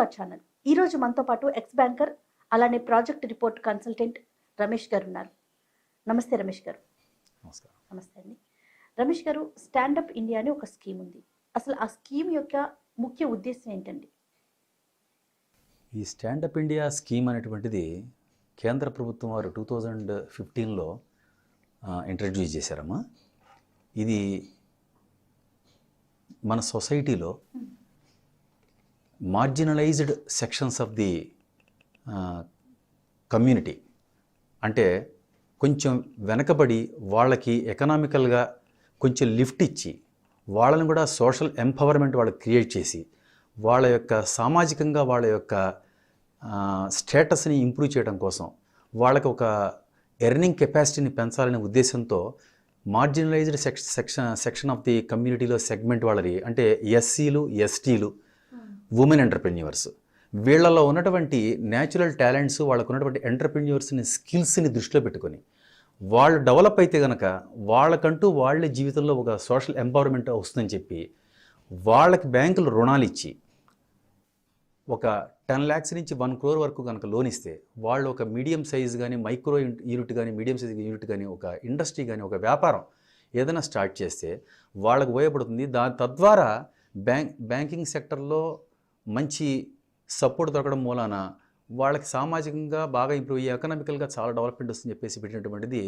Our channel. ఈరోజు మనతో పాటు ఎక్స్ బ్యాంకర్ అలానే ప్రాజెక్ట్ రిపోర్ట్ కన్సల్టెంట్ రమేష్ గారు ఉన్నారు. నమస్తే రమేష్ గారు. నమస్కారం. నమస్తే అండి. రమేష్ గారు, స్టాండప్ ఇండియా అని ఒక స్కీమ్ ఉంది. అసలు ఆ స్కీమ్ యొక్క ముఖ్య ఉద్దేశం ఏంటండి? ఈ స్టాండప్ ఇండియా స్కీమ్ అనేటువంటిది కేంద్ర ప్రభుత్వం వారు 2015లో ఇంట్రడ్యూస్ చేశారమ్మా. ఇది మన సొసైటీలో marginalised sections of the community, అంటే కొంచెం వెనకబడి వాళ్ళకి ఎకనామికల్గా కొంచెం లిఫ్ట్ ఇచ్చి వాళ్ళని కూడా సోషల్ ఎంపవర్మెంట్ వాళ్ళకి క్రియేట్ చేసి వాళ్ళ యొక్క సామాజికంగా వాళ్ళ యొక్క స్టేటస్ని ఇంప్రూవ్ చేయడం కోసం వాళ్ళకి ఒక ఎర్నింగ్ కెపాసిటీని పెంచాలనే ఉద్దేశంతో మార్జినలైజ్డ్ సెక్షన్ ఆఫ్ ది కమ్యూనిటీలో సెగ్మెంట్ వాళ్ళది, అంటే ఎస్సీలు, ఎస్టీలు, ఉమెన్ ఎంటర్ప్రెన్యూర్స్, వీళ్ళలో ఉన్నటువంటి న్యాచురల్ టాలెంట్స్, వాళ్ళకు ఉన్నటువంటి ఎంటర్ప్రెన్యూర్స్ని స్కిల్స్ని దృష్టిలో పెట్టుకొని వాళ్ళు డెవలప్ అయితే కనుక వాళ్ళకంటూ వాళ్ళ జీవితంలో ఒక సోషల్ ఎంపవర్మెంట్ వస్తుందని చెప్పి వాళ్ళకి బ్యాంకులు రుణాలు ఇచ్చి ఒక 10 lakhs నుంచి 1 crore వరకు కనుక లోన్ ఇస్తే వాళ్ళు ఒక మీడియం సైజ్ కానీ, మైక్రో యూనిట్ కానీ, మీడియం సైజ్ యూనిట్ కానీ, ఒక ఇండస్ట్రీ కానీ, ఒక వ్యాపారం ఏదైనా స్టార్ట్ చేస్తే వాళ్ళకు ఉపయోగపడుతుంది. తద్వారా బ్యాంకింగ్ సెక్టర్లో మంచి సపోర్ట్ దొరకడం మూలాన వాళ్ళకి సామాజికంగా బాగా ఇంప్రూవ్ అయ్యి ఎకనామికల్గా చాలా డెవలప్మెంట్ వస్తుందని చెప్పేసి పెట్టినటువంటిది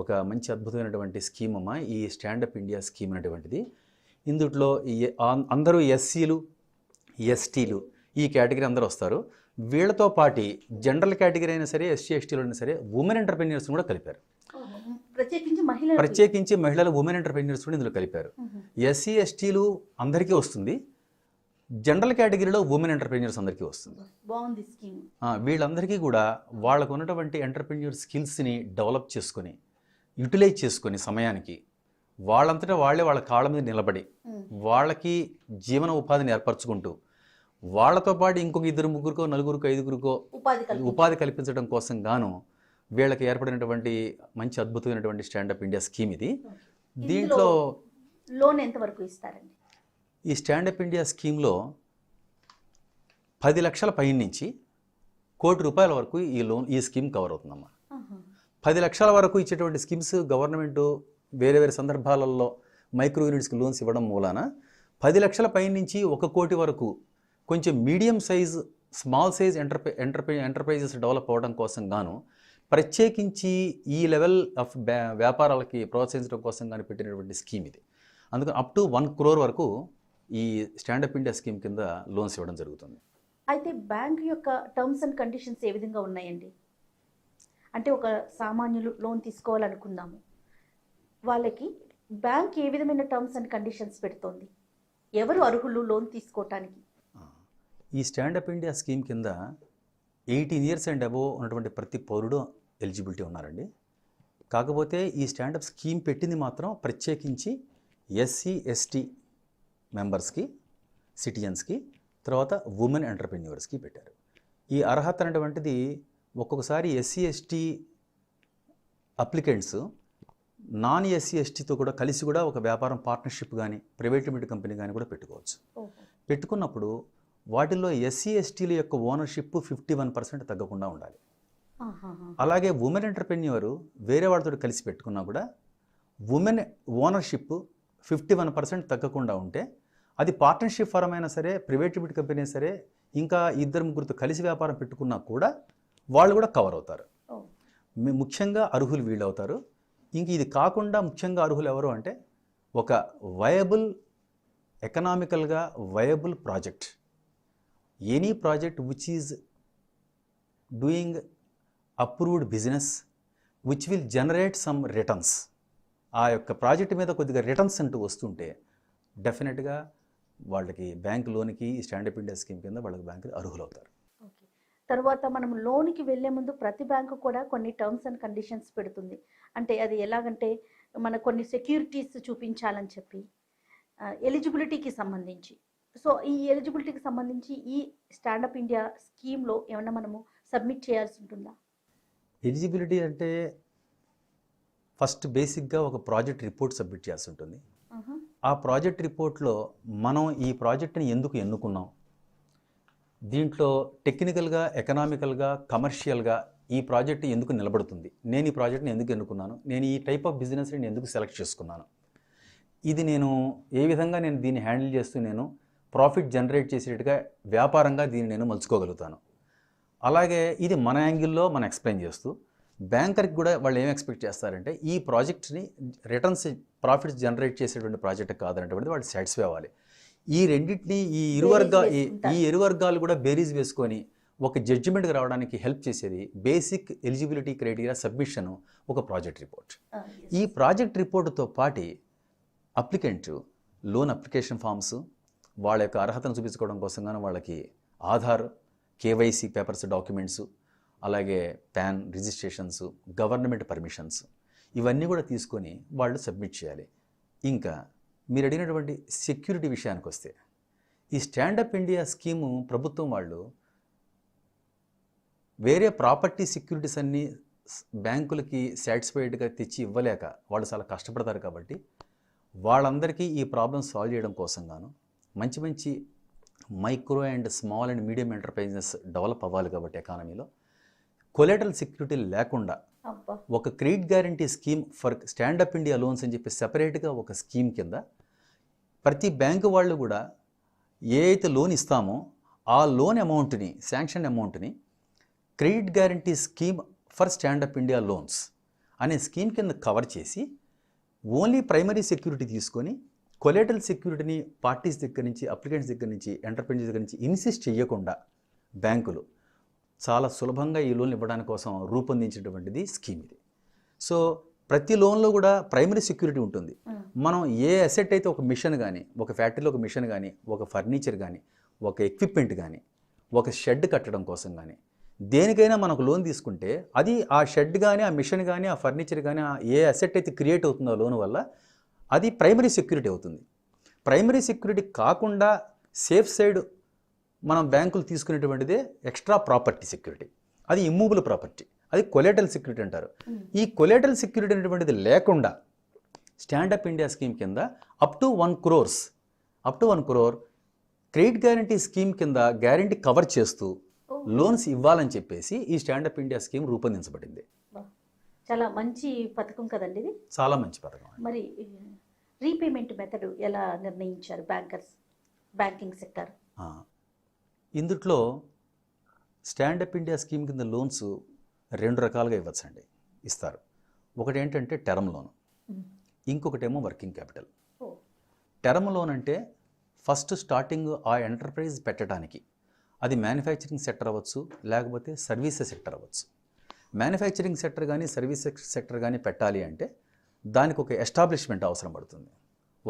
ఒక మంచి అద్భుతమైనటువంటి స్కీమ్ అమ్మ ఈ స్టాండప్ ఇండియా స్కీమ్ అనేటువంటిది. ఇందులో అందరూ ఎస్సీలు, ఎస్టీలు ఈ కేటగిరీ అందరూ వస్తారు. వీళ్ళతో పాటు జనరల్ కేటగిరీ అయినా సరే, ఎస్సీ ఎస్టీలు అయినా సరే, ఉమెన్ ఎంటర్ప్రెన్యూర్స్ కూడా కలిపారు. ప్రత్యేకించి మహిళలు ఉమెన్ ఎంటర్ప్రెన్యూర్స్ కూడా ఇందులో కలిపారు. ఎస్సీ ఎస్టీలు అందరికీ వస్తుంది, జనరల్ కేటగిరీలో ఉమెన్ ఎంటర్ప్రెన్యూర్స్ అందరికీ వస్తుంది. బాగుంది స్కీమ్. వీళ్ళందరికీ కూడా వాళ్ళకు ఉన్నటువంటి ఎంటర్ప్రెన్యూర్ స్కిల్స్ని డెవలప్ చేసుకొని యూటిలైజ్ చేసుకొని సమయానికి వాళ్ళంతటా వాళ్ళే వాళ్ళ కాళ్ళ మీద నిలబడి వాళ్ళకి జీవన ఉపాధిని ఏర్పరచుకుంటూ వాళ్ళతో పాటు ఇంకొక 2 ముగ్గురికో 4 5 ఉపాధి కల్పించడం కోసం గాను వీళ్ళకి ఏర్పడినటువంటి మంచి అద్భుతమైనటువంటి స్టాండప్ ఇండియా స్కీమ్ ఇది. దీంట్లో లోన్ ఎంత వరకు ఇస్తారండి? ఈ స్టాండప్ ఇండియా స్కీమ్లో 10 లక్షల పైన నుంచి ₹1 కోటి వరకు ఈ స్కీమ్ కవర్ అవుతుందమ్మా. 10 లక్షల వరకు ఇచ్చేటువంటి స్కీమ్స్ గవర్నమెంట్ వేరే వేరే సందర్భాలలో మైక్రో యూనిట్స్కి లోన్స్ ఇవ్వడం మూలాన 10 లక్షల పైన నుంచి 1 కోటి వరకు కొంచెం medium size, small size enterprises develop అవ్వడం కోసం గాను ప్రత్యేకించి ఈ లెవెల్ ఆఫ్ వ్యాపారాలకి ప్రోత్సహించడం కోసం కానీ పెట్టినటువంటి స్కీమ్ ఇది. అందుకని అప్ టు 1 crore వరకు ఈ స్టాండప్ ఇండియా స్కీమ్ కింద లోన్స్ ఇవ్వడం జరుగుతుంది. అయితే బ్యాంక్ యొక్క టర్మ్స్ అండ్ కండిషన్స్ ఏ విధంగా ఉన్నాయండి? అంటే ఒక సామాన్యులు లోన్ తీసుకోవాలనుకుందాము, వాళ్ళకి బ్యాంక్ ఏ విధమైన టర్మ్స్ అండ్ కండిషన్స్ పెడుతోంది? ఎవరు అర్హులు లోన్ తీసుకోవటానికి? ఈ స్టాండప్ ఇండియా స్కీమ్ కింద 18 years అండ్ అబోవ్ ఉన్నటువంటి ప్రతి పౌరుడు ఎలిజిబిలిటీ ఉన్నారండి. కాకపోతే ఈ స్టాండప్ స్కీమ్ పెట్టింది మాత్రం ప్రత్యేకించి ఎస్సీ ఎస్టీ మెంబర్స్కి, సిటిజన్స్కి, తర్వాత ఉమెన్ ఎంటర్ప్రెన్యూర్స్కి పెట్టారు. ఈ అర్హత అనేటువంటిది ఒక్కొక్కసారి SC ST applicants non SC ఎస్టీతో కూడా కలిసి కూడా ఒక వ్యాపారం పార్ట్నర్షిప్ కానీ, ప్రైవేట్ లిమిటెడ్ కంపెనీ కానీ కూడా పెట్టుకోవచ్చు. పెట్టుకున్నప్పుడు వాటిల్లో ఎస్సీ ఎస్టీల యొక్క ఓనర్షిప్ 51% తగ్గకుండా ఉండాలి. అలాగే ఉమెన్ ఎంటర్ప్రెన్యూర్ వేరే వాళ్ళతో కలిసి పెట్టుకున్నా కూడా ఉమెన్ ఓనర్షిప్ 51% తగ్గకుండా ఉంటే అది పార్ట్నర్షిప్ ఫారం అయినా సరే, ప్రైవేట్ లిమిటెడ్ కంపెనీ అయినా సరే, ఇంకా 2-3 కలిసి వ్యాపారం పెట్టుకున్నా కూడా వాళ్ళు కూడా కవర్ అవుతారు. ముఖ్యంగా అర్హులు వీళ్ళు అవుతారు. ఇంక ఇది కాకుండా ముఖ్యంగా అర్హులు ఎవరు అంటే ఒక వయబుల్, ఎకనామికల్గా viable project, any project which is doing approved business which will generate some returns. ఆ యొక్క ప్రాజెక్ట్ మీద కొద్దిగా రిటర్న్స్ అంటూ వస్తుంటే డెఫినెట్గా వాళ్ళకి బ్యాంక్ లోన్కి ఈ స్టాండప్ ఇండియా స్కీమ్ కింద వాళ్ళకి బ్యాంకులు అర్హులు అవుతారు. తర్వాత మనం లోన్కి వెళ్ళే ముందు ప్రతి బ్యాంకు కూడా కొన్ని టర్మ్స్ అండ్ కండిషన్స్ పెడుతుంది. అంటే అది ఎలాగంటే మన కొన్ని సెక్యూరిటీస్ చూపించాలని చెప్పి ఎలిజిబిలిటీకి సంబంధించి. సో ఈ ఎలిజిబిలిటీకి సంబంధించి ఈ స్టాండప్ ఇండియా స్కీమ్లో ఏమన్నా మనము సబ్మిట్ చేయాల్సి ఉంటుందా? ఎలిజిబిలిటీ అంటే ఫస్ట్ బేసిక్గా ఒక ప్రాజెక్ట్ రిపోర్ట్ సబ్మిట్ చేయాల్సి ఉంటుంది. ఆ ప్రాజెక్ట్ రిపోర్ట్లో మనం ఈ ప్రాజెక్ట్ని ఎందుకు ఎన్నుకున్నాం, దీంట్లో టెక్నికల్గా, ఎకనామికల్గా, కమర్షియల్గా ఈ ప్రాజెక్ట్ ఎందుకు నిలబడుతుంది, నేను ఈ ప్రాజెక్ట్ని ఎందుకు ఎన్నుకున్నాను, నేను ఈ టైప్ ఆఫ్ బిజినెస్ని నేను ఎందుకు సెలెక్ట్ చేసుకున్నాను, ఇది నేను ఏ విధంగా నేను దీన్ని హ్యాండిల్ చేస్తూ నేను ప్రాఫిట్ జనరేట్ చేసేట్టుగా వ్యాపారంగా దీన్ని నేను మలుచుకోగలుగుతాను. అలాగే ఇది మన యాంగిల్లో మనం ఎక్స్ప్లెయిన్ చేస్తూ బ్యాంకర్కి కూడా వాళ్ళు ఏం ఎక్స్పెక్ట్ చేస్తారంటే ఈ ప్రాజెక్ట్ని రిటర్న్స్, ప్రాఫిట్స్ జనరేట్ చేసేటువంటి ప్రాజెక్ట్ కాదనేటువంటిది వాళ్ళు సాటిస్ఫై అవ్వాలి. ఈ రెండింటిని ఈ ఇరు వర్గాలు కూడా బేరీజ్ వేసుకొని ఒక జడ్జిమెంట్కి రావడానికి హెల్ప్ చేసేది బేసిక్ ఎలిజిబిలిటీ క్రైటీరియా సబ్మిషన్, ఒక ప్రాజెక్ట్ రిపోర్ట్. ఈ ప్రాజెక్ట్ రిపోర్టుతో పాటు అప్లికెంట్ లోన్ అప్లికేషన్ ఫామ్స్, వాళ్ళ యొక్క అర్హతను చూపించుకోవడం కోసం కానీ వాళ్ళకి ఆధార్, కేవైసీ పేపర్స్, డాక్యుమెంట్స్, అలాగే పాన్ రిజిస్ట్రేషన్స్, గవర్నమెంట్ పర్మిషన్స్, ఇవన్నీ కూడా తీసుకొని వాళ్ళు సబ్మిట్ చేయాలి. ఇంకా మీరు అడిగినటువంటి సెక్యూరిటీ విషయానికి వస్తే ఈ స్టాండప్ ఇండియా స్కీము ప్రభుత్వం వాళ్ళు వేరే ప్రాపర్టీ సెక్యూరిటీస్ అన్నీ బ్యాంకులకి సాటిస్ఫైడ్గా తెచ్చి ఇవ్వలేక వాళ్ళు చాలా కష్టపడతారు. కాబట్టి వాళ్ళందరికీ ఈ ప్రాబ్లమ్ సాల్వ్ చేయడం కోసం గాను మంచి మంచి micro and small and medium enterprises develop అవ్వాలి. కాబట్టి ఎకానమీలో కొలాటరల్ సెక్యూరిటీ లేకుండా ఒక credit guarantee scheme for stand up India loans అని చెప్పి సెపరేట్గా ఒక స్కీమ్ కింద ప్రతి బ్యాంకు వాళ్ళు కూడా ఏ అయితే లోన్ ఇస్తామో ఆ లోన్ అమౌంట్ని, శాంక్షన్ అమౌంట్ని credit guarantee scheme for stand up India loans అనే స్కీమ్ కింద కవర్ చేసి ఓన్లీ ప్రైమరీ సెక్యూరిటీ తీసుకొని కొలాటరల్ సెక్యూరిటీని పార్టీస్ దగ్గర నుంచి, అప్లికెంట్స్ దగ్గర నుంచి, ఎంటర్ప్రైజెస్ దగ్గర నుంచి ఇన్సిస్ట్ చేయకుండా బ్యాంకులు చాలా సులభంగా ఈ లోన్లు ఇవ్వడానికి కోసం రూపొందించినటువంటిది స్కీమ్ ఇది. సో ప్రతి లోన్లో కూడా ప్రైమరీ సెక్యూరిటీ ఉంటుంది. మనం ఏ అసెట్ అయితే, ఒక మిషన్ కానీ, ఒక ఫ్యాక్టరీలో ఒక మిషన్ కానీ, ఒక ఫర్నిచర్ కానీ, ఒక ఎక్విప్మెంట్ కానీ, ఒక షెడ్ కట్టడం కోసం కానీ, దేనికైనా మనకు లోన్ తీసుకుంటే అది ఆ షెడ్ కానీ, ఆ మిషన్ కానీ, ఆ ఫర్నిచర్ కానీ, ఏ అసెట్ అయితే క్రియేట్ అవుతుందో లోన్ వల్ల అది ప్రైమరీ సెక్యూరిటీ అవుతుంది. ప్రైమరీ సెక్యూరిటీ కాకుండా సేఫ్ సైడ్ మనం బ్యాంకులు తీసుకునేటువంటిదే ఎక్స్ట్రా ప్రాపర్టీ సెక్యూరిటీ, అది ఇమ్మూవబుల్ ప్రాపర్టీ, అది కొలాటరల్ సెక్యూరిటీ అంటారు. ఈ కొలాటరల్ సెక్యూరిటీ అనేటువంటిది లేకుండా స్టాండప్ ఇండియా స్కీమ్ కింద up to 1 crore credit guarantee scheme కింద గ్యారంటీ కవర్ చేస్తూ లోన్స్ ఇవ్వాలని చెప్పేసి ఈ స్టాండప్ ఇండియా స్కీమ్ రూపొందించబడింది. చాలా మంచి పథకం కదండి ఇది. చాలా మంచి పథకం. మరి రీపేమెంట్ మెథడ్ ఎలా నిర్ణయించారు బ్యాంకింగ్ సెక్టర్? ఇందుట్లో స్టాండప్ ఇండియా స్కీమ్ కింద లోన్స్ 2 రకాలుగా ఇస్తారు. ఒకటి ఏంటంటే టర్మ్ లోన్, ఇంకొకటేమో వర్కింగ్ క్యాపిటల్. టర్మ్ లోన్ అంటే ఫస్ట్ స్టార్టింగ్ ఆ ఎంటర్ప్రైజ్ పెట్టడానికి, అది మ్యానుఫ్యాక్చరింగ్ సెక్టర్ అవ్వచ్చు, లేకపోతే సర్వీసెస్ సెక్టర్ అవ్వచ్చు. మ్యానుఫ్యాక్చరింగ్ సెక్టర్ కానీ, సర్వీస్ సెక్టర్ కానీ పెట్టాలి అంటే దానికి ఒక ఎస్టాబ్లిష్మెంట్ అవసరం పడుతుంది.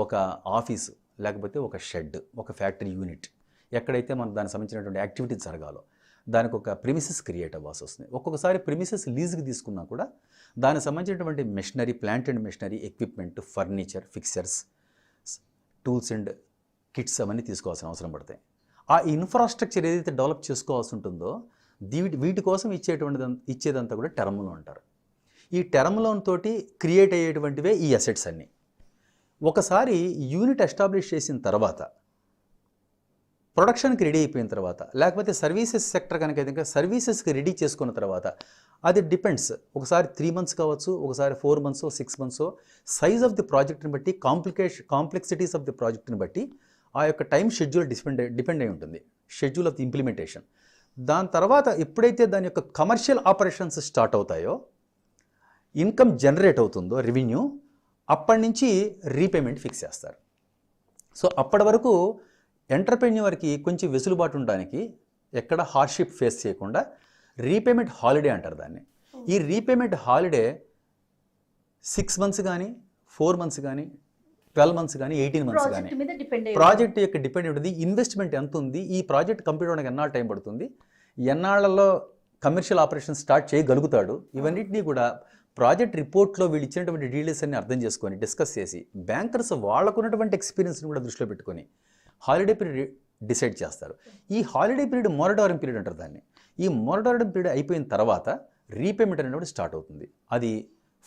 ఒక ఆఫీసు, లేకపోతే ఒక షెడ్, ఒక ఫ్యాక్టరీ యూనిట్, ఎక్కడైతే మనం దానికి సంబంధించినటువంటి యాక్టివిటీస్ జరగాలో దానికి ఒక ప్రిమిసెస్ క్రియేట్ అవ్వాల్సి వస్తుంది. ఒక్కొక్కసారి ప్రిమిసెస్ లీజ్కి తీసుకున్నా కూడా దానికి సంబంధించినటువంటి machinery, plant and machinery, equipment, furniture, fixtures, tools and kits అవన్నీ తీసుకోవాల్సిన అవసరం పడతాయి. ఆ ఇన్ఫ్రాస్ట్రక్చర్ ఏదైతే డెవలప్ చేసుకోవాల్సి ఉంటుందో వీటి కోసం ఇచ్చేదంతా కూడా టర్మ్ లోన్ అంటారు. ఈ టర్మ్ లోన్ తోటి క్రియేట్ అయ్యేటువంటివే ఈ అసెట్స్ అన్నీ. ఒకసారి యూనిట్ ఎస్టాబ్లిష్ చేసిన తర్వాత, ప్రొడక్షన్కి రెడీ అయిపోయిన తర్వాత, లేకపోతే సర్వీసెస్ సెక్టర్ కనుక అయితే సర్వీసెస్కి రెడీ చేసుకున్న తర్వాత, అది డిపెండ్స్. ఒకసారి 3 months కావచ్చు, ఒకసారి 4 months, 6 months, size of the ప్రాజెక్ట్ని బట్టి, కాంప్లెక్సిటీస్ ఆఫ్ ది ప్రాజెక్ట్ని బట్టి ఆ యొక్క టైం షెడ్యూల్ డిపెండ్ అయి ఉంటుంది, షెడ్యూల్ ఆఫ్ ది ఇంప్లిమెంటేషన్. దాని తర్వాత ఎప్పుడైతే దాని యొక్క కమర్షియల్ ఆపరేషన్స్ స్టార్ట్ అవుతాయో, ఇన్కమ్ జనరేట్ అవుతుందో, రెవెన్యూ, అప్పటి నుంచి రీపేమెంట్ ఫిక్స్ చేస్తారు. సో అప్పటి వరకు ఎంటర్ప్రెన్యూర్కి కొంచెం వెసులుబాటు ఉండడానికి, ఎక్కడ హార్డ్షిప్ ఫేస్ చేయకుండా రీపేమెంట్ హాలిడే అంటారు దాన్ని. ఈ రీపేమెంట్ హాలిడే 6 months కానీ, 4 months కానీ, 12 months కానీ, 18 months కానీ ప్రాజెక్ట్ యొక్క డిపెండ్ ఉంటుంది. ఇన్వెస్ట్మెంట్ ఎంత ఉంది, ఈ ప్రాజెక్ట్ కంప్లీట్ అవ్వడానికి ఎన్నాళ్ళు టైం పడుతుంది, ఎన్నాళ్లలో కమర్షియల్ ఆపరేషన్ స్టార్ట్ చేయగలుగుతాడు, ఇవన్నింటినీ కూడా ప్రాజెక్ట్ రిపోర్ట్లో వీళ్ళు ఇచ్చినటువంటి డీటెయిల్స్ అన్ని అర్థం చేసుకొని డిస్కస్ చేసి బ్యాంకర్స్ వాళ్ళకున్నటువంటి ఎక్స్పీరియన్స్ని కూడా దృష్టిలో పెట్టుకొని హాలిడే పీరియడ్ డిసైడ్ చేస్తారు. ఈ హాలిడే పీరియడ్ మొరటోరియం పీరియడ్ అంటారు దాన్ని. ఈ మొరటోరియం పీరియడ్ అయిపోయిన తర్వాత రీపేమెంట్ అనేటువంటి స్టార్ట్ అవుతుంది. అది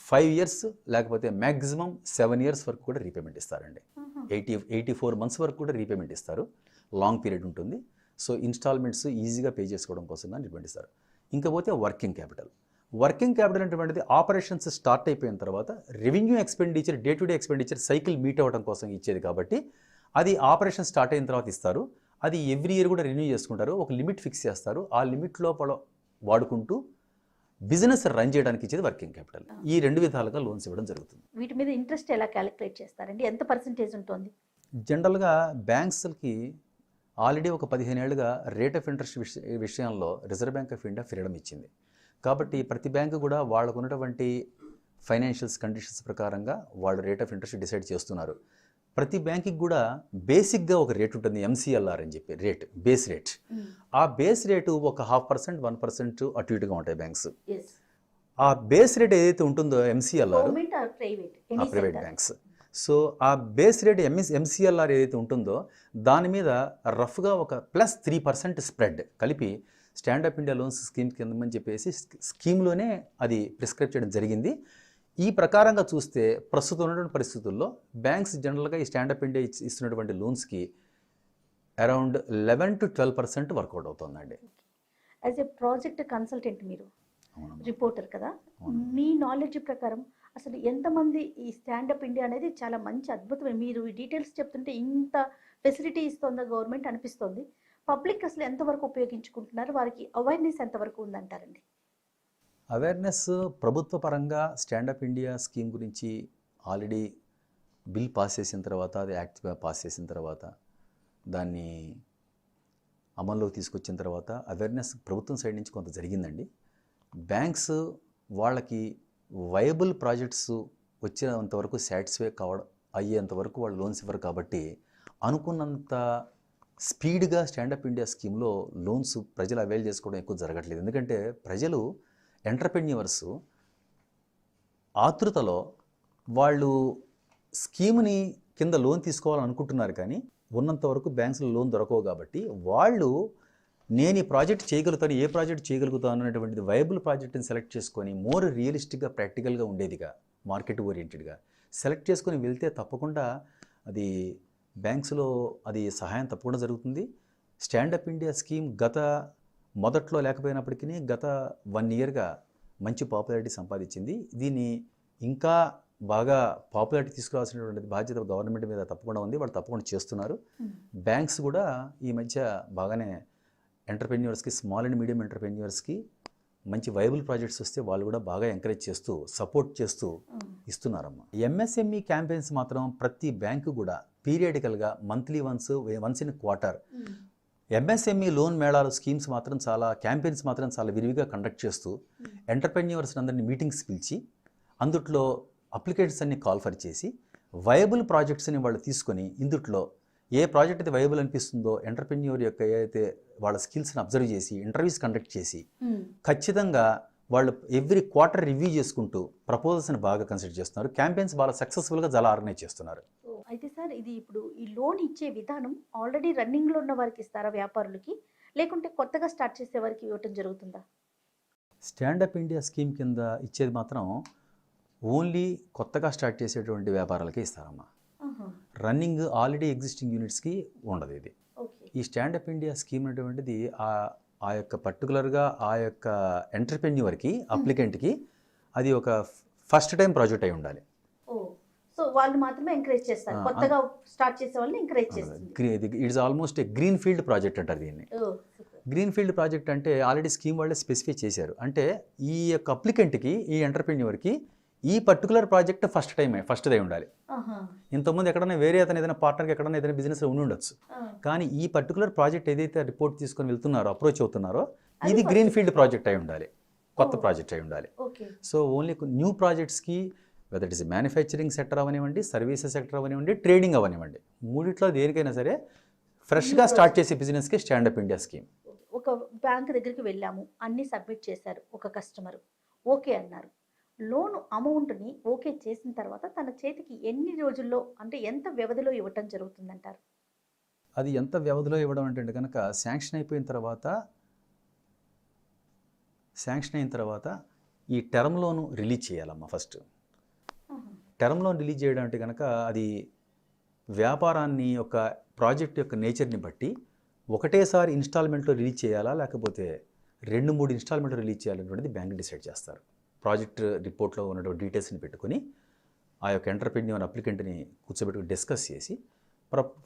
5 years లేకపోతే మ్యాక్సిమం 7 years వరకు కూడా రీపేమెంట్ ఇస్తారండి. 84 months వరకు కూడా రీపేమెంట్ ఇస్తారు. లాంగ్ పీరియడ్ ఉంటుంది. సో ఇన్స్టాల్మెంట్స్ ఈజీగా పే చేసుకోవడం కోసం కానీ ఇటువంటి ఇస్తారు. ఇంకా పోతే వర్కింగ్ క్యాపిటల్. వర్కింగ్ క్యాపిటల్ అనేటువంటిది ఆపరేషన్స్ స్టార్ట్ అయిపోయిన తర్వాత revenue expenditure, day to day expenditure cycle meet అవ్వడం కోసం ఇచ్చేది కాబట్టి అది ఆపరేషన్ స్టార్ట్ అయిన తర్వాత ఇస్తారు. అది ఎవ్రీ ఇయర్ కూడా రెన్యూ చేసుకుంటారు. ఒక లిమిట్ ఫిక్స్ చేస్తారు. ఆ లిమిట్ లోపల వాడుకుంటూ బిజినెస్ రన్ చేయడానికి ఇచ్చేది వర్కింగ్ క్యాపిటల్. ఈ 2 విధాలుగా లోన్స్ ఇవ్వడం జరుగుతుంది. వీటి మీద ఇంట్రెస్ట్ ఎలా క్యాలిక్యులేట్ చేస్తారండి? ఎంత పర్సెంటేజ్ ఉంటుంది? జనరల్గా బ్యాంక్స్కి ఆల్రెడీ ఒక 15 ఏళ్ళుగా రేట్ ఆఫ్ ఇంట్రెస్ట్ విషయంలో reserve bank of India freedom ఇచ్చింది. కాబట్టి ప్రతి బ్యాంకు కూడా వాళ్ళకు ఉన్నటువంటి ఫైనాన్షియల్స్ కండిషన్స్ ప్రకారంగా వాళ్ళు రేట్ ఆఫ్ ఇంట్రెస్ట్ డిసైడ్ చేస్తున్నారు. ప్రతి బ్యాంకుకి కూడా బేసిక్గా ఒక రేట్ ఉంటుంది, ఎంసీఎల్ఆర్ అని చెప్పి రేట్, బేస్ రేట్. ఆ బేస్ రేటు ఒక 0.5%, 1% అటు ఇటుగా ఉంటాయి బ్యాంక్స్. ఆ బేస్ రేట్ ఏదైతే ఉంటుందో ఎంసీఎల్ఆర్, ప్రైవేట్ బ్యాంక్స్. సో ఆ బేస్ రేట్ ఎంసీఎల్ఆర్ ఏదైతే ఉంటుందో దాని మీద రఫ్గా ఒక +3% స్ప్రెడ్ కలిపి స్టాండప్ ఇండియా లోన్స్ స్కీమ్ కిందమని చెప్పేసి స్కీమ్లోనే అది ప్రిస్క్రైబ్ చేయడం జరిగింది. ఈ ప్రకారంగా చూస్తే ప్రస్తుతం ఉన్నటువంటి పరిస్థితుల్లో బ్యాంక్స్ జనరల్గా ఈ స్టాండప్ ఇండియా ఇస్తున్నటువంటి లోన్స్కి అరౌండ్ 11 to 12% వర్కౌట్ అవుతుందండి. యాజ్ ఏ ప్రాజెక్ట్ కన్సల్టెంట్ మీరు రిపోర్టర్ కదా, మీ నాలెడ్జ్ ప్రకారం అసలు ఎంతమంది ఈ స్టాండప్ ఇండియా అనేది చాలా మంచి అద్భుతమైన, మీరు ఈ డీటెయిల్స్ చెప్తుంటే ఇంత ఫెసిలిటీ ఇస్తుందా గవర్నమెంట్ అనిపిస్తుంది. పబ్లిక్ అసలు ఎంతవరకు ఉపయోగించుకుంటున్నారు, వారికి అవేర్నెస్ ఎంతవరకు ఉందంటారండి? అవేర్నెస్ ప్రభుత్వ పరంగా స్టాండప్ ఇండియా స్కీమ్ గురించి ఆల్రెడీ బిల్ పాస్ చేసిన తర్వాత, అది యాక్ట్ పాస్ చేసిన తర్వాత, దాన్ని అమల్లోకి తీసుకొచ్చిన తర్వాత అవేర్నెస్ ప్రభుత్వం సైడ్ నుంచి కొంత జరిగిందండి. బ్యాంక్స్ వాళ్ళకి వయబుల్ ప్రాజెక్ట్స్ వచ్చేంతవరకు సాటిస్ఫై అయ్యేంతవరకు వాళ్ళు లోన్స్ ఇవ్వరు. కాబట్టి అనుకున్నంత స్పీడ్గా స్టాండప్ ఇండియా స్కీమ్లో లోన్స్ ప్రజలు అవైల్ చేసుకోవడం ఎక్కువ జరగట్లేదు. ఎందుకంటే ప్రజలు, ఎంటర్ప్రెన్యూవర్స్ ఆతృతలో వాళ్ళు స్కీమ్ని కింద లోన్ తీసుకోవాలనుకుంటున్నారు, కానీ ఉన్నంత వరకు బ్యాంక్స్లో లోన్ దొరకవు. కాబట్టి వాళ్ళు నేను ఈ ప్రాజెక్ట్ చేయగలుగుతాను, ఏ ప్రాజెక్ట్ చేయగలుగుతాను అనేటువంటిది వైబుల్ ప్రాజెక్ట్ని సెలెక్ట్ చేసుకొని మోర్ రియలిస్టిక్గా, ప్రాక్టికల్గా ఉండేదిగా, మార్కెట్ ఓరియంటెడ్గా సెలెక్ట్ చేసుకొని వెళ్తే తప్పకుండా అది బ్యాంక్స్లో అది సహాయం తప్పకుండా జరుగుతుంది. స్టాండప్ ఇండియా స్కీమ్ మొదట్లో లేకపోయినప్పటికీ గత 1 yearగా మంచి పాపులారిటీ సంపాదించింది. దీన్ని ఇంకా బాగా పాపులారిటీ తీసుకురావాల్సినటువంటి బాధ్యత గవర్నమెంట్ మీద తప్పకుండా ఉంది. వాళ్ళు తప్పకుండా చేస్తున్నారు. బ్యాంక్స్ కూడా ఈ మధ్య బాగానే ఎంటర్ప్రెన్యూర్స్కి, స్మాల్ అండ్ మీడియం ఎంటర్ప్రెన్యూర్స్కి మంచి వైబుల్ ప్రాజెక్ట్స్ వస్తే వాళ్ళు కూడా బాగా ఎంకరేజ్ చేస్తూ, సపోర్ట్ చేస్తూ ఇస్తున్నారమ్మా. ఎంఎస్ఎంఈ క్యాంపెయిన్స్ మాత్రం ప్రతి బ్యాంకు కూడా పీరియాడికల్గా monthly once in quarter MSME loan మేళాలు, స్కీమ్స్ మాత్రం క్యాంపెయిన్స్ మాత్రం చాలా విరివిగా కండక్ట్ చేస్తూ ఎంటర్ప్రెన్యూర్స్ అందరినీ మీటింగ్స్ పిలిచి అందుట్లో అప్లికేషన్స్ అన్ని కాల్ఫర్ చేసి వయబుల్ ప్రాజెక్ట్స్ని వాళ్ళు తీసుకొని ఇందుట్లో ఏ ప్రాజెక్ట్ అయితే వైబుల్ అనిపిస్తుందో ఎంటర్ప్రెన్యూర్ యొక్క ఏదైతే వాళ్ళ స్కిల్స్ని అబ్జర్వ్ చేసి ఇంటర్వ్యూస్ కండక్ట్ చేసి ఖచ్చితంగా వాళ్ళు ఎవ్రీ క్వార్టర్ రివ్యూ చేసుకుంటూ ప్రపోజల్స్ని బాగా కన్సిడర్ చేస్తున్నారు. క్యాంపెయిన్స్ బాగా సక్సెస్ఫుల్గా చాలా ఆర్గనైజ్ చేస్తున్నారు. అయితే సార్, ఇది ఇప్పుడు ఈ లోన్ ఇచ్చే విధానం ఆల్రెడీ రన్నింగ్లో ఉన్న వారికి ఇస్తారా, వ్యాపారులకి, లేకుంటే కొత్తగా స్టార్ట్ చేసే వారికి ఇవ్వటం జరుగుతుందా? స్టాండప్ ఇండియా స్కీమ్ కింద ఇచ్చేది మాత్రం ఓన్లీ కొత్తగా స్టార్ట్ చేసేటువంటి వ్యాపారాలకే ఇస్తారమ్మా. రన్నింగ్ ఆల్రెడీ ఎగ్జిస్టింగ్ యూనిట్స్కి ఉండదు ఇది. ఈ స్టాండప్ ఇండియా స్కీమ్ అనేటువంటిది ఆ యొక్క పర్టికులర్గా ఆ యొక్క ఎంటర్ప్రెన్యూర్కి, అప్లికెంట్కి అది ఒక ఫస్ట్ టైం ప్రాజెక్ట్ అయి ఉండాలి. సో వాళ్ళు మాత్రమే ఎంకరేజ్ చేస్తారు, కొత్తగా స్టార్ట్ చేసే వాళ్ళని ఎంకరేజ్ చేస్తారు. It's almost A green field project అంటారు దీన్ని. గ్రీన్ ఫీల్డ్ ప్రాజెక్ట్ అంటే ఆల్రెడీ స్కీమ్ వాళ్ళే స్పెసిఫై చేశారు. అంటే ఈ యొక్క అప్లికెంట్కి, ఈ ఎంటర్ప్రెన్యూర్కి ఈ పర్టికులర్ ప్రాజెక్ట్ ఫస్ట్ డే ఉండాలి. ఇంతకుముందు ఎక్కడైనా వేరే అతను ఏదైనా పార్ట్నర్కి ఎక్కడైనా ఏదైనా బిజినెస్లో ఉండొచ్చు, కానీ ఈ పర్టికులర్ ప్రాజెక్ట్ ఏదైతే రిపోర్ట్ తీసుకొని వెళ్తున్నారో, అప్రోచ్ అవుతున్నారో, ఇది గ్రీన్ ఫీల్డ్ ప్రాజెక్ట్ అయి ఉండాలి, కొత్త ప్రాజెక్ట్ అయి ఉండాలి. సో ఓన్లీ న్యూ ప్రాజెక్ట్స్కి, whether it is manufacturing sector అవనివ్వండి, సర్వీసెస్ సెక్టర్ అవనివ్వండి, ట్రేడింగ్ అవనివ్వండి, మూడిట్లో దేనికైనా సరే ఫ్రెష్గా స్టార్ట్ చేసే బిజినెస్కి స్టాండప్ ఇండియా స్కీమ్. ఒక బ్యాంక్ దగ్గరికి వెళ్ళాము, అన్ని సబ్మిట్ చేశారు, ఒక కస్టమర్ ఓకే అన్నారు. లోన్ అమౌంట్ని ఓకే చేసిన తర్వాత తన చేతికి ఎన్ని రోజుల్లో, అంటే ఎంత వ్యవధిలో ఇవ్వటం జరుగుతుందంటారు? అది ఎంత వ్యవధిలో ఇవ్వడం అంటే కనుక శాంక్షన్ అయిన తర్వాత ఈ టర్మ్ లోన్ రిలీజ్ చేయాలమ్మా. ఫస్ట్ టర్మ్ లోన్ రిలీజ్ చేయడం అంటే కనుక అది వ్యాపారాన్ని, ఒక ప్రాజెక్ట్ యొక్క నేచర్ని బట్టి ఒకటేసారి ఇన్స్టాల్మెంట్లో రిలీజ్ చేయాలా లేకపోతే 2-3 ఇన్స్టాల్మెంట్లో రిలీజ్ చేయాలనేటువంటిది బ్యాంక్ డిసైడ్ చేస్తారు. ప్రాజెక్ట్ రిపోర్ట్లో ఉన్నటువంటి డీటెయిల్స్ని పెట్టుకొని ఆ యొక్క ఎంటర్ప్రెన్యూర్ అప్లికెంట్ని కూర్చోబెట్టుకుని డిస్కస్ చేసి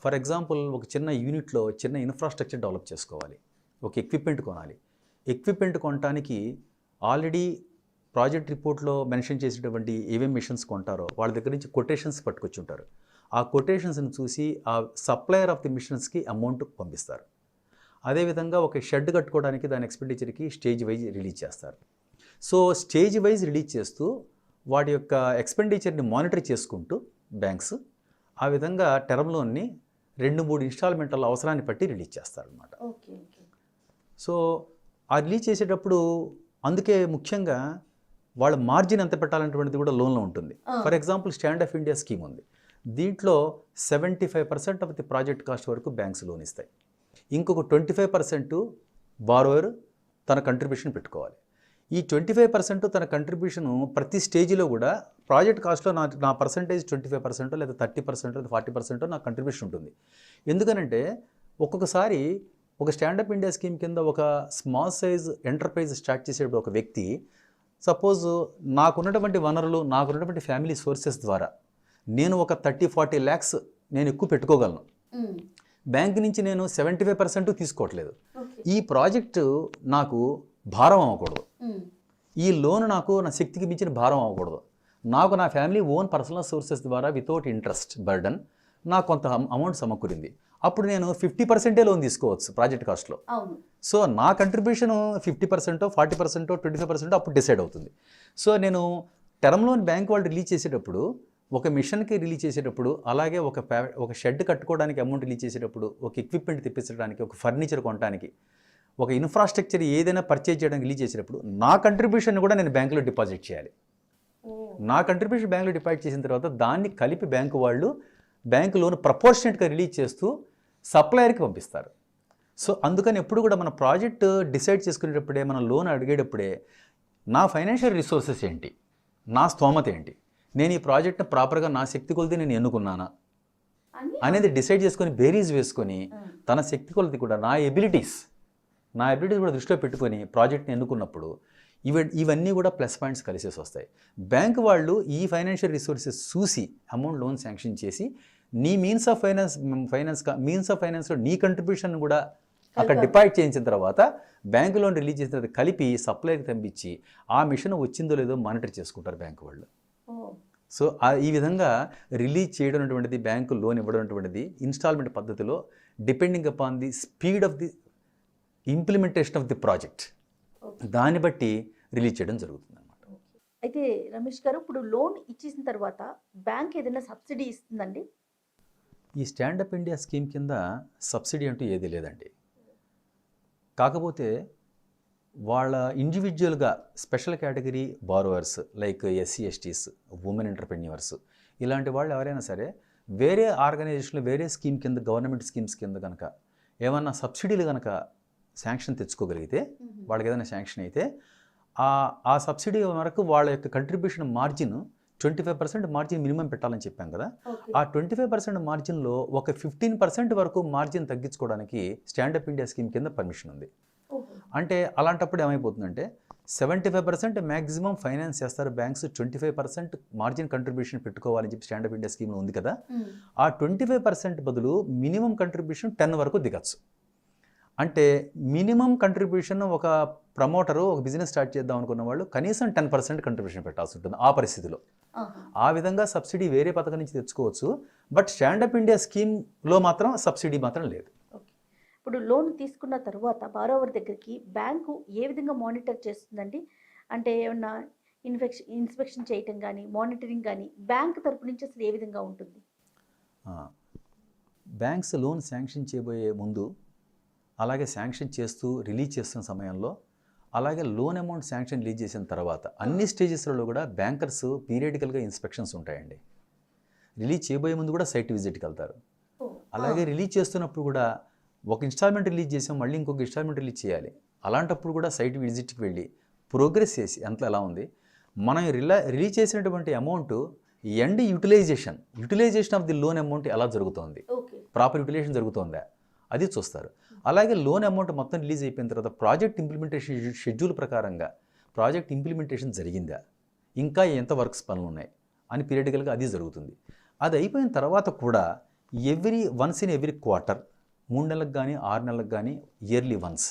ఫర్ ఎగ్జాంపుల్ ఒక చిన్న యూనిట్లో చిన్న ఇన్ఫ్రాస్ట్రక్చర్ డెవలప్ చేసుకోవాలి, ఒక ఎక్విప్మెంట్ కొనాలి. ఎక్విప్మెంట్ కొనడానికి ఆల్రెడీ ప్రాజెక్ట్ రిపోర్ట్లో మెన్షన్ చేసేటువంటి ఏమేమి మిషన్స్ కొంటారో వాళ్ళ దగ్గర నుంచి కొటేషన్స్ పట్టుకొచ్చి ఉంటారు. ఆ కొటేషన్స్ని చూసి ఆ సప్లయర్ ఆఫ్ ది మిషన్స్కి అమౌంట్ పంపిస్తారు. అదేవిధంగా ఒక షెడ్ కట్టుకోవడానికి దాని ఎక్స్పెండిచర్కి స్టేజ్ వైజ్ రిలీజ్ చేస్తారు. సో స్టేజ్ వైజ్ రిలీజ్ చేస్తూ వాటి యొక్క ఎక్స్పెండిచర్ని మానిటర్ చేసుకుంటూ బ్యాంక్స్ ఆ విధంగా టర్మ్ లోన్ని 2-3 ఇన్స్టాల్మెంట్ల అవసరాన్ని బట్టి రిలీజ్ చేస్తారనమాట. సో ఆ రిలీజ్ చేసేటప్పుడు అందుకే ముఖ్యంగా వాళ్ళ మార్జిన్ ఎంత పెట్టాలనేటువంటిది కూడా లోన్లో ఉంటుంది. For example stand of India scheme ఉంది. దీంట్లో 75% ఆఫ్ ది ప్రాజెక్ట్ కాస్ట్ వరకు బ్యాంక్స్ లోన్ ఇస్తాయి. ఇంకొక 25% బారోవర్ తన కంట్రిబ్యూషన్ పెట్టుకోవాలి. ఈ 25% తన కంట్రిబ్యూషన్ ప్రతి స్టేజ్లో కూడా ప్రాజెక్ట్ కాస్ట్లో నా పర్సంటేజ్ 25% లేదా 30% లేదా 40% నా కంట్రిబ్యూషన్ ఉంటుంది. ఎందుకనంటే ఒక్కొక్కసారి ఒక స్టాండప్ ఇండియా స్కీమ్ కింద ఒక స్మాల్ సైజ్ ఎంటర్ప్రైజ్ స్టార్ట్ చేసేటప్పుడు ఒక వ్యక్తి సపోజ్ నాకున్నటువంటి వనరులు నాకున్నటువంటి ఫ్యామిలీ సోర్సెస్ ద్వారా నేను ఒక 30-40 lakhs నేను ఎక్కువ పెట్టుకోగలను. బ్యాంక్ నుంచి నేను 75% తీసుకోవట్లేదు. ఈ ప్రాజెక్టు నాకు భారం అవ్వకూడదు, ఈ లోన్ నాకు నా శక్తికి మించిన భారం అవ్వకూడదు. నాకు నా ఫ్యామిలీ ఓన్ పర్సనల్ సోర్సెస్ ద్వారా వితౌట్ ఇంట్రెస్ట్ బర్డన్ నాకు కొంత అమౌంట్ సమకూరింది. అప్పుడు నేను 50% లోన్ తీసుకోవచ్చు ప్రాజెక్ట్ కాస్ట్లో. సో నా కంట్రిబ్యూషన్ 50%, 40%, 25% అప్పుడు డిసైడ్ అవుతుంది. సో నేను టర్మ్ లోన్ బ్యాంక్ వాళ్ళు రిలీజ్ చేసేటప్పుడు ఒక మిషన్కి రిలీజ్ చేసేటప్పుడు, అలాగే ఒక షెడ్ కట్టుకోవడానికి అమౌంట్ రిలీజ్ చేసేటప్పుడు, ఒక ఎక్విప్మెంట్ తెప్పించడానికి, ఒక ఫర్నిచర్ కొనడానికి, ఒక ఇన్ఫ్రాస్ట్రక్చర్ ఏదైనా పర్చేజ్ చేయడానికి రిలీజ్ చేసేటప్పుడు నా కంట్రిబ్యూషన్ కూడా నేను బ్యాంకులో డిపాజిట్ చేయాలి. నా కంట్రిబ్యూషన్ బ్యాంకులో డిపాజిట్ చేసిన తర్వాత దాన్ని కలిపి బ్యాంకు వాళ్ళు బ్యాంకు లోన్ ప్రపోర్షనేట్గా రిలీజ్ చేస్తూ సప్లయర్కి పంపిస్తారు. సో అందుకని ఎప్పుడు కూడా మన ప్రాజెక్ట్ డిసైడ్ చేసుకునేటప్పుడే, మన లోన్ అడిగేటప్పుడే నా ఫైనాన్షియల్ రిసోర్సెస్ ఏంటి, నా స్తోమత ఏంటి, నేను ఈ ప్రాజెక్ట్ని ప్రాపర్గా నా శక్తి కొలిది నేను ఎన్నుకున్నానా అనేది డిసైడ్ చేసుకొని బేరీజ్ వేసుకొని తన శక్తి కొలిది కూడా నా ఎబిలిటీస్ కూడా దృష్టిలో పెట్టుకొని ప్రాజెక్ట్ని ఎన్నుకున్నప్పుడు ఇవన్నీ కూడా ప్లస్ పాయింట్స్ కలిసేసి వస్తాయి. బ్యాంక్ వాళ్ళు ఈ ఫైనాన్షియల్ రిసోర్సెస్ చూసి అమౌంట్ లోన్ శాంక్షన్ చేసి నీ మీన్స్ ఆఫ్ ఫైనాన్స్లో నీ కంట్రిబ్యూషన్ కూడా అక్కడ డిపాజిట్ చేయించిన తర్వాత బ్యాంకు లోన్ రిలీజ్ చేసిన తర్వాత కలిపి సప్లైకి పంపించి ఆ మిషన్ వచ్చిందో లేదో మానిటర్ చేసుకుంటారు బ్యాంకు వాళ్ళు. సో ఈ విధంగా రిలీజ్ చేయడం అనేటువంటిది, బ్యాంకు లోన్ ఇవ్వడం అనేటువంటిది ఇన్స్టాల్మెంట్ పద్ధతిలో depending upon the speed of the implementation of the project, దాన్ని బట్టి రిలీజ్ చేయడం జరుగుతుంది అన్నమాట. అయితే రమేష్ గారు, ఇప్పుడు లోన్ ఇచ్చేసిన తర్వాత బ్యాంక్ ఏదైనా సబ్సిడీ ఇస్తుందండి? ఈ స్టాండప్ ఇండియా స్కీమ్ కింద సబ్సిడీ అంటూ ఏదీ లేదండి. కాకపోతే వాళ్ళ ఇండివిజువల్గా special category borrowers like SC STs, women entrepreneurs, ఇలాంటి వాళ్ళు ఎవరైనా సరే వేరే ఆర్గనైజేషన్లు వేరే స్కీమ్ కింద, గవర్నమెంట్ స్కీమ్స్ కింద కనుక ఏమన్నా సబ్సిడీలు కనుక శాంక్షన్ తెచ్చుకోగలిగితే, వాళ్ళకి ఏదైనా శాంక్షన్ అయితే ఆ సబ్సిడీ వరకు వాళ్ళ యొక్క కంట్రిబ్యూషన్ మార్జిన్ 25% మార్జిన్ మినిమం పెట్టాలని చెప్పాం కదా. ఆ 25% మార్జిన్లో ఒక 15% వరకు మార్జిన్ తగ్గించుకోవడానికి స్టాండప్ ఇండియా స్కీమ్ కింద పర్మిషన్ ఉంది. అంటే అలాంటప్పుడు ఏమైపోతుందంటే 75% మ్యాక్సిమం ఫైనాన్స్ చేస్తారు బ్యాంక్స్, 25% మార్జిన్ కంట్రిబ్యూషన్ పెట్టుకోవాలని చెప్పి స్టాండప్ ఇండియా స్కీమ్లో ఉంది కదా. ఆ 25% బదులు మినిమం కంట్రిబ్యూషన్ 10 వరకు దిగచ్చు. అంటే మినిమం కంట్రిబ్యూషన్ ఒక ప్రమోటరు ఒక బిజినెస్ స్టార్ట్ చేద్దాం అనుకున్న వాళ్ళు కనీసం 10% కంట్రిబ్యూషన్ పెట్టాల్సి ఉంటుంది ఆ పరిస్థితిలో. ఆ విధంగా సబ్సిడీ వేరే పథకం నుంచి తెచ్చుకోవచ్చు, బట్ స్టాండప్ ఇండియా స్కీమ్లో మాత్రం సబ్సిడీ మాత్రం లేదు. ఇప్పుడు లోన్ తీసుకున్న తర్వాత బారోవర్ దగ్గరికి బ్యాంకు ఏ విధంగా మానిటర్ చేస్తుందండి? అంటే ఏమన్నా ఇన్స్పెక్షన్ చేయటం కానీ, మానిటరింగ్ కానీ బ్యాంక్ తరపు నుంచి అసలు ఏ విధంగా ఉంటుంది? బ్యాంక్స్ లోన్ శాంక్షన్ చేయబోయే ముందు, అలాగే శాంక్షన్ చేస్తూ రిలీజ్ చేస్తున్న సమయంలో, అలాగే లోన్ అమౌంట్ శాంక్షన్ రిలీజ్ చేసిన తర్వాత అన్ని స్టేజెస్లలో కూడా బ్యాంకర్స్ పీరియడికల్గా ఇన్స్పెక్షన్స్ ఉంటాయండి. రిలీజ్ చేయబోయే ముందు కూడా సైట్ విజిట్కి వెళ్తారు. అలాగే రిలీజ్ చేస్తున్నప్పుడు కూడా ఒక ఇన్స్టాల్మెంట్ రిలీజ్ చేసాం, మళ్ళీ ఇంకొక ఇన్స్టాల్మెంట్ రిలీజ్ చేయాలి. అలాంటప్పుడు కూడా సైట్ విజిట్కి వెళ్ళి ప్రోగ్రెస్ చేసి ఎంత ఎలా ఉంది, మనం రిలీజ్ చేసినటువంటి amount end utilisation of the loan amount ఎలా జరుగుతోంది, ప్రాపర్ యూటిలైజేషన్ జరుగుతోందా అది చూస్తారు. అలాగే లోన్ అమౌంట్ మొత్తం రిలీజ్ అయిపోయిన తర్వాత ప్రాజెక్ట్ ఇంప్లిమెంటేషన్ షెడ్యూల్ ప్రకారంగా ప్రాజెక్ట్ ఇంప్లిమెంటేషన్ జరిగిందా, ఇంకా ఎంత వర్క్స్ పనులు ఉన్నాయి అని పీరియడికల్గా అది జరుగుతుంది. అది అయిపోయిన తర్వాత కూడా వన్స్ ఇన్ ఎవ్రీ క్వార్టర్ 3 నెలలకు కానీ 6 నెలలకు కానీ ఇయర్లీ వన్స్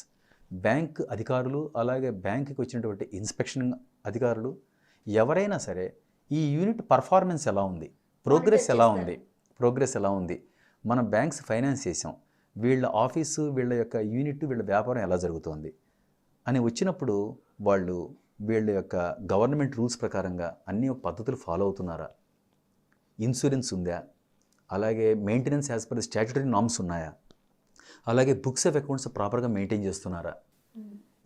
బ్యాంక్ అధికారులు అలాగే బ్యాంకుకి వచ్చినటువంటి ఇన్స్పెక్షన్ అధికారులు ఎవరైనా సరే ఈ యూనిట్ పర్ఫార్మెన్స్ ఎలా ఉంది, ప్రోగ్రెస్ ఎలా ఉంది, మన బ్యాంక్స్ ఫైనాన్స్ చేసాం, వీళ్ళ ఆఫీసు, వీళ్ళ యొక్క యూనిట్, వీళ్ళ వ్యాపారం ఎలా జరుగుతోంది అని వచ్చినప్పుడు వాళ్ళు వీళ్ళ యొక్క గవర్నమెంట్ రూల్స్ ప్రకారంగా అన్ని పద్ధతులు ఫాలో అవుతున్నారా, ఇన్సూరెన్స్ ఉందా, అలాగే maintenance as per the statutory norms ఉన్నాయా, అలాగే బుక్స్ ఆఫ్ అకౌంట్స్ ప్రాపర్గా మెయింటైన్ చేస్తున్నారా,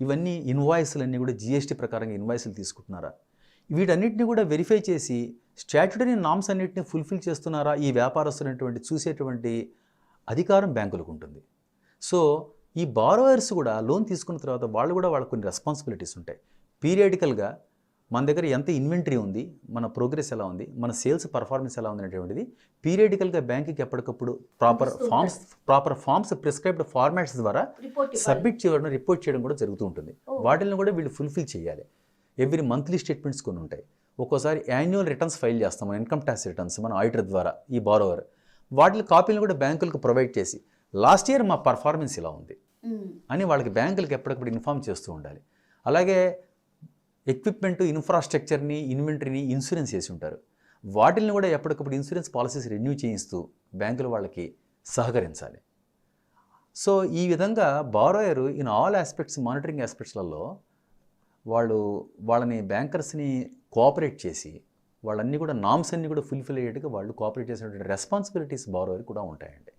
ఇవన్నీ ఇన్వాయిస్లన్నీ కూడా జిఎస్టీ ప్రకారంగా ఇన్వాయిస్లు తీసుకుంటున్నారా, వీటన్నిటిని కూడా వెరిఫై చేసి స్టాట్యుటరీ నార్మ్స్ అన్నింటినీ ఫుల్ఫిల్ చేస్తున్నారా ఈ వ్యాపారస్తున్నటువంటి చూసేటువంటి అధికారం బ్యాంకులకు ఉంటుంది. సో ఈ బారోయర్స్ కూడా లోన్ తీసుకున్న తర్వాత వాళ్ళకు కొన్ని రెస్పాన్సిబిలిటీస్ ఉంటాయి. పీరియాడికల్గా మన దగ్గర ఎంత ఇన్వెంటరీ ఉంది, మన ప్రోగ్రెస్ ఎలా ఉంది, మన సేల్స్ పర్ఫార్మెన్స్ ఎలా ఉంది అనేటువంటిది పీరియాడికల్గా బ్యాంకుకి ఎప్పటికప్పుడు ప్రాపర్ ఫామ్స్ ప్రిస్క్రైబ్డ్ ఫార్మాట్స్ ద్వారా సబ్మిట్ చేయడం, రిపోర్ట్ చేయడం కూడా జరుగుతూ ఉంటుంది. వాటిని కూడా వీళ్ళు ఫుల్ఫిల్ చేయాలి. ఎవ్రీ మంత్లీ స్టేట్మెంట్స్ కొన్ని ఉంటాయి, ఒక్కోసారి యాన్యువల్ రిటర్న్స్ ఫైల్ చేస్తాం, మన ఇన్కమ్ ట్యాక్స్ రిటర్న్స్ మన ఆడిటర్ ద్వారా ఈ బారోవర్, వాటి కాపీలను కూడా బ్యాంకులకు ప్రొవైడ్ చేసి లాస్ట్ ఇయర్ మా పర్ఫార్మెన్స్ ఇలా ఉంది అని వాళ్ళకి బ్యాంకులకు ఎప్పటికప్పుడు ఇన్ఫార్మ్ చేస్తూ ఉండాలి. అలాగే ఎక్విప్మెంట్, ఇన్ఫ్రాస్ట్రక్చర్ని, ఇన్వెంటరీని ఇన్సూరెన్స్ చేసి ఉంటారు, వాటిని కూడా ఎప్పటికప్పుడు ఇన్సూరెన్స్ పాలసీస్ రెన్యూ చేయిస్తూ బ్యాంకులు వాళ్ళకి సహకరించాలి. సో ఈ విధంగా borrower in all aspects, monitoring ఆస్పెక్ట్స్లలో వాళ్ళని బ్యాంకర్స్ని కోఆపరేట్ చేసి వాళ్ళన్నీ కూడా నామ్స్ అన్నీ కూడా ఫుల్ఫిల్ అయ్యేట్టుగా వాళ్ళు కోఆపరేట్ చేసినటువంటి రెస్పాన్సిబిలిటీస్ బారోయర్ కూడా ఉంటాయండి.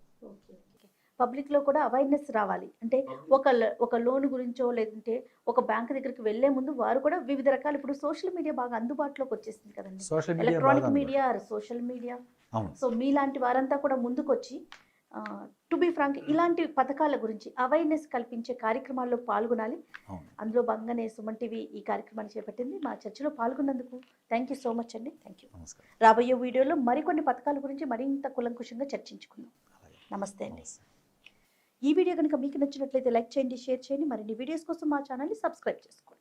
పబ్లిక్లో కూడా అవేర్నెస్ రావాలి. అంటే ఒక లోన్ గురించో లేదంటే ఒక బ్యాంక్ దగ్గరికి వెళ్లే ముందు వారు కూడా వివిధ రకాల, ఇప్పుడు సోషల్ మీడియా బాగా అందుబాటులోకి వచ్చేసింది కదండి, electronic media, social media. So మీలాంటి వారంతా కూడా ముందుకొచ్చి టు బి ఫ్రాంక్ ఇలాంటి పథకాల గురించి అవేర్నెస్ కల్పించే కార్యక్రమాల్లో పాల్గొనాలి. అందులో భాగంగానే సుమన్ టీవీ ఈ కార్యక్రమాన్ని చేపట్టింది. మా చర్చలో పాల్గొన్నందుకు థ్యాంక్ యూ సో మచ్ అండి. Thank you. రాబోయే వీడియోలో మరికొన్ని పథకాల గురించి మరింత కూలంకుషంగా చర్చించుకుందాం. నమస్తే అండి. ఈ వీడియో కనుక మీకు నచ్చినట్లయితే లైక్ చేయండి, షేర్ చేయండి. మరిన్ని వీడియోస్ కోసం మా ఛానల్ని సబ్స్క్రైబ్ చేసుకోండి.